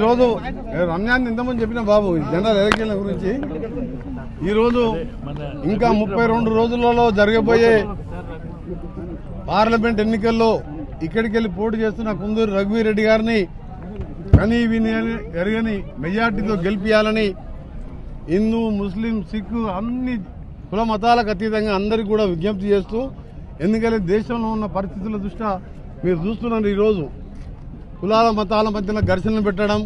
ఈరోజు రంజాన్ ఇంతమంది చెప్పిన బాబు జనరల్ ఎలక్షన్ల గురించి ఈరోజు ఇంకా 32 రోజులలో జరగబోయే పార్లమెంట్ ఎన్నికల్లో ఇక్కడికి వెళ్ళి పోటీ చేస్తున్న కుందూరు రఘువీరెడ్డి గారిని కనీ విని ఎరగని మెజార్టీతో గెలిపించాలని హిందూ ముస్లిం సిక్ అన్ని కుల మతాలకు అతీతంగా అందరికీ కూడా విజ్ఞప్తి చేస్తూ, ఎందుకంటే దేశంలో ఉన్న పరిస్థితుల దృష్ట్యా మీరు చూస్తున్నారు ఈరోజు కులాల మతాల మధ్యన ఘర్షణలు పెట్టడం,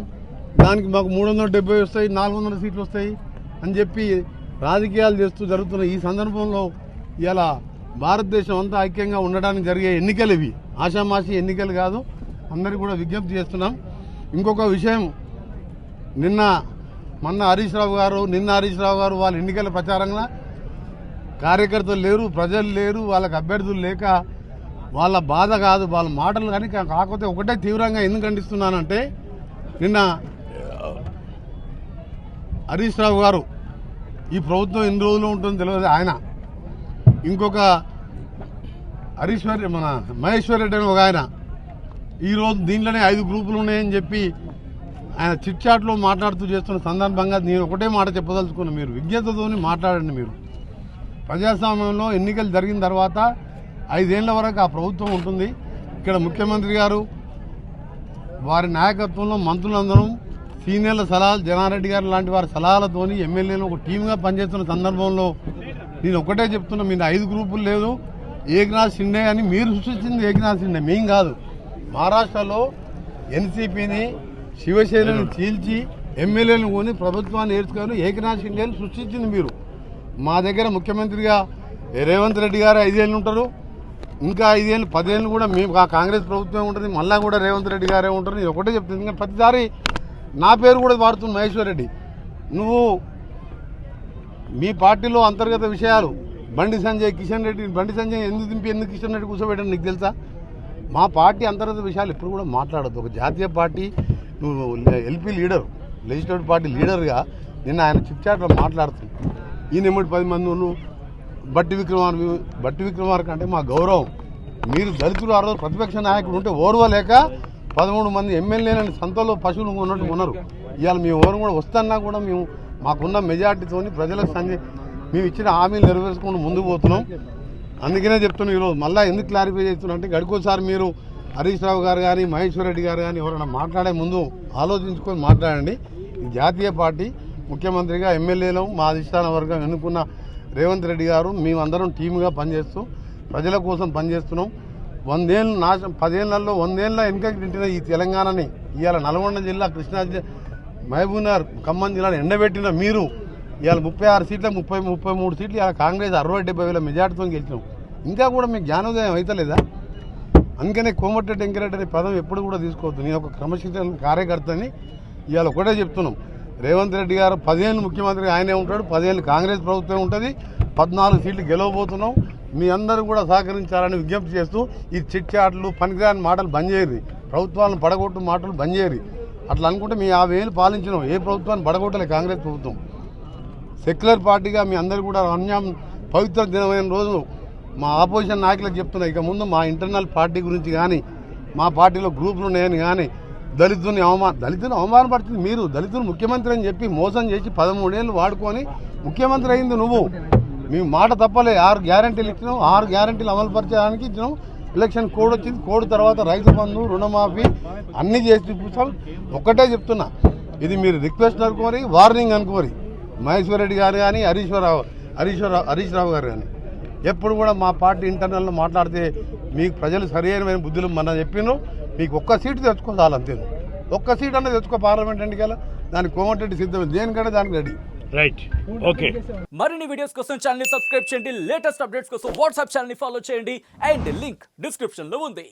దానికి మాకు 370 వస్తాయి 400 సీట్లు వస్తాయి అని చెప్పి రాజకీయాలు చేస్తూ జరుగుతున్న ఈ సందర్భంలో ఇలా భారతదేశం అంతా ఐక్యంగా ఉండడానికి జరిగే ఎన్నికలు ఇవి, ఆషామాషి ఎన్నికలు కాదు. అందరికీ కూడా విజ్ఞప్తి చేస్తున్నాం. ఇంకొక విషయం, మొన్న హరీష్ రావు గారు వాళ్ళ ఎన్నికల ప్రచారంగా కార్యకర్తలు లేరు, ప్రజలు లేరు, వాళ్ళకి అభ్యర్థులు లేక వాళ్ళ బాధ కాదు, వాళ్ళ మాటలు కానీ కాకపోతే ఒకటే తీవ్రంగా ఎందుకు ఖండిస్తున్నానంటే, నిన్న హరీష్ రావు గారు ఈ ప్రభుత్వం ఎన్ని రోజులు ఉంటుందో తెలియదు ఆయన, ఇంకొక మహేశ్వర్ రెడ్డి అని ఒక ఆయన, ఈరోజు దీంట్లోనే 5 గ్రూపులు ఉన్నాయని చెప్పి ఆయన చిట్ చాట్లో మాట్లాడుతూ చేస్తున్న సందర్భంగా నేను ఒకటే మాట చెప్పదలుచుకున్నా, మీరు విజ్ఞతతోని మాట్లాడండి. మీరు ప్రజాస్వామ్యంలో ఎన్నికలు జరిగిన తర్వాత 5 ఏళ్ల వరకు ఆ ప్రభుత్వం ఉంటుంది. ఇక్కడ ముఖ్యమంత్రి గారు వారి నాయకత్వంలో మంత్రులందరం సీనియర్ల సలహాలు, జనారెడ్డి గారు లాంటి వారి సలహాలతోని ఎమ్మెల్యేలు ఒక టీమ్గా పనిచేస్తున్న సందర్భంలో నేను ఒకటే చెప్తున్నా, మీరు 5 గ్రూపులు లేదు, ఏకనాథ్ షిండే అని మీరు సృష్టించింది ఏకనాథ్ షిండే, మేం కాదు. మహారాష్ట్రలో ఎన్సీపీని శివసేనని చీల్చి ఎమ్మెల్యేలను కొని ప్రభుత్వాన్ని ఏర్చుకొని ఏకనాథ్ షిండేని సృష్టించింది మీరు. మా దగ్గర ముఖ్యమంత్రిగా రేవంత్ రెడ్డి గారు 5 ఏళ్ళు ఉంటారు, ఇంకా 5 ఏళ్ళు 10 ఏళ్ళు కూడా మేము కాంగ్రెస్ ప్రభుత్వం ఉంటుంది, మళ్ళా కూడా రేవంత్ రెడ్డి గారే ఉంటారు. నేను ఒకటే చెప్తుంది, ఇంకా ప్రతిసారి నా పేరు కూడా వాడుతుంది మహేశ్వర్ రెడ్డి. నువ్వు మీ పార్టీలో అంతర్గత విషయాలు బండి సంజయ్ ఎందుకు కిషన్ రెడ్డి కూర్చోబెట్టాను నీకు తెలుసా? మా పార్టీ అంతర్గత విషయాలు ఎప్పుడు కూడా మాట్లాడద్దు. ఒక జాతీయ పార్టీ, నువ్వు ఎల్పీ లీడర్, లెజిస్లేటివ్ పార్టీ లీడర్గా నిన్న ఆయన చిట్చాట్లో మాట్లాడుతుంది. ఈయన 10 మంది నువ్వు బట్టి విక్రమార్క అంటే మా గౌరవం. మీరు దళితులు ఆ రోజు ప్రతిపక్ష నాయకుడు ఉంటే ఓర్వలేక 13 మంది ఎమ్మెల్యేలని సంతలో పశువులు ఉన్నట్టు ఉన్నారు. ఇవాళ మేము ఓరు కూడా వస్తున్నా కూడా మేము మాకున్న మెజార్టీతో ప్రజలకు మేము ఇచ్చిన హామీలు నెరవేర్చుకుంటూ ముందుకు పోతున్నాం. అందుకనే చెప్తున్నాం ఈరోజు మళ్ళీ ఎందుకు క్లారిఫై చేస్తున్నా అంటే, గడుకోసారి మీరు హరీష్ రావు గారు కానీ మహేశ్వర్ రెడ్డి గారు కానీ ఎవరైనా మాట్లాడే ముందు ఆలోచించుకొని మాట్లాడండి. ఈ జాతీయ పార్టీ ముఖ్యమంత్రిగా ఎమ్మెల్యేలు మా అధిష్టాన వర్గం ఎన్నుకున్న రేవంత్ రెడ్డి గారు మేమందరం టీముగా పనిచేస్తూ ప్రజల కోసం పనిచేస్తున్నాం. 100 ఏళ్ళు 10 ఏళ్లలో 100 ఏళ్ళ వెనుకకి తింటున్న ఈ తెలంగాణని ఇవాళ నల్గొండ జిల్లా, కృష్ణా జిల్లా, మహబూబ్నగర్, ఖమ్మం జిల్లాను ఎండబెట్టిన మీరు ఇవాళ 36 సీట్ల 33 సీట్లు ఇవాళ కాంగ్రెస్ 60-70 వేల మెజార్టీతో గెలిచినాం. ఇంకా కూడా మీకు జ్ఞానోదయం అవుతలేదా? అందుకనే కోమటిరెడ్డి వెంకరెడ్డి అనే పదం ఎప్పుడు కూడా తీసుకోవద్దు. నేను ఒక క్రమశిక్షణ కార్యకర్తని ఇవాళ ఒకటే చెప్తున్నాం, రేవంత్ రెడ్డి గారు 10 ఏళ్ళు ముఖ్యమంత్రి ఆయనే ఉంటాడు, 10 ఏళ్ళు కాంగ్రెస్ ప్రభుత్వం ఉంటుంది, 14 సీట్లు గెలవబోతున్నాం. మీ అందరూ కూడా సహకరించాలని విజ్ఞప్తి చేస్తూ ఈ చిట్ చాట్లు పనికిరాని మాటలు బంద్ చేయరు, ప్రభుత్వాలను పడగొట్టు మాటలు బంద్ చేయరు. అట్లా అనుకుంటే మీ 50 ఏళ్ళు పాలించినాం, ఏ ప్రభుత్వాన్ని పడగొట్టలే కాంగ్రెస్ ప్రభుత్వం. సెక్యులర్ పార్టీగా మీ అందరూ కూడా రంజాన్ పవిత్ర దినమైన రోజు మా ఆపోజిషన్ నాయకులకు చెప్తున్నా, ఇక ముందు మా ఇంటర్నల్ పార్టీ గురించి కానీ మా పార్టీలో గ్రూపులు ఉన్నాయని కానీ దళితుని అవమానపడుతుంది మీరు. దళితులు ముఖ్యమంత్రి అని చెప్పి మోసం చేసి 13 ఏళ్ళు వాడుకొని ముఖ్యమంత్రి అయింది నువ్వు. మేము మాట తప్పలే, 6 గ్యారంటీలు ఇచ్చినాం, 6 గ్యారంటీలు అమలు పరిచడానికి ఇచ్చినాం. ఎలక్షన్ కోడ్ వచ్చింది, కోడ్ తర్వాత రైతు బంధు, రుణమాఫీ అన్నీ చేసి చూపిస్తాం. ఒక్కటే చెప్తున్నా, ఇది మీరు రిక్వెస్ట్ అనుకోరి, వార్నింగ్ అనుకోరి. మహేశ్వర్ రెడ్డి గారు కానీ హరీష్ రావు గారు కానీ ఎప్పుడు కూడా మా పార్టీ ఇంటర్నల్లో మాట్లాడితే మీకు ప్రజలు సరైన బుద్ధులు మన చెప్పినారు. మీకు ఒక్క సీటు తెచ్చుకోవాలి అంతే, ఒక్క సీట్ అన్నది తెచ్చుకో పార్లమెంట్ ఎన్నికల, దానికి కోమటిరెడ్డి సిద్ధం, దేనికంటే దానికి రెడీ. Right, okay. మరిన్ని వీడియోస్ కోసం ఛానల్ ని సబ్స్క్రైబ్ చేయండి, లేటెస్ట్ అప్డేట్స్ కోసం వాట్సాప్ ఛానల్ ని ఫాలో చేయండి, అండ్ లింక్ డిస్క్రిప్షన్ లో ఉంది.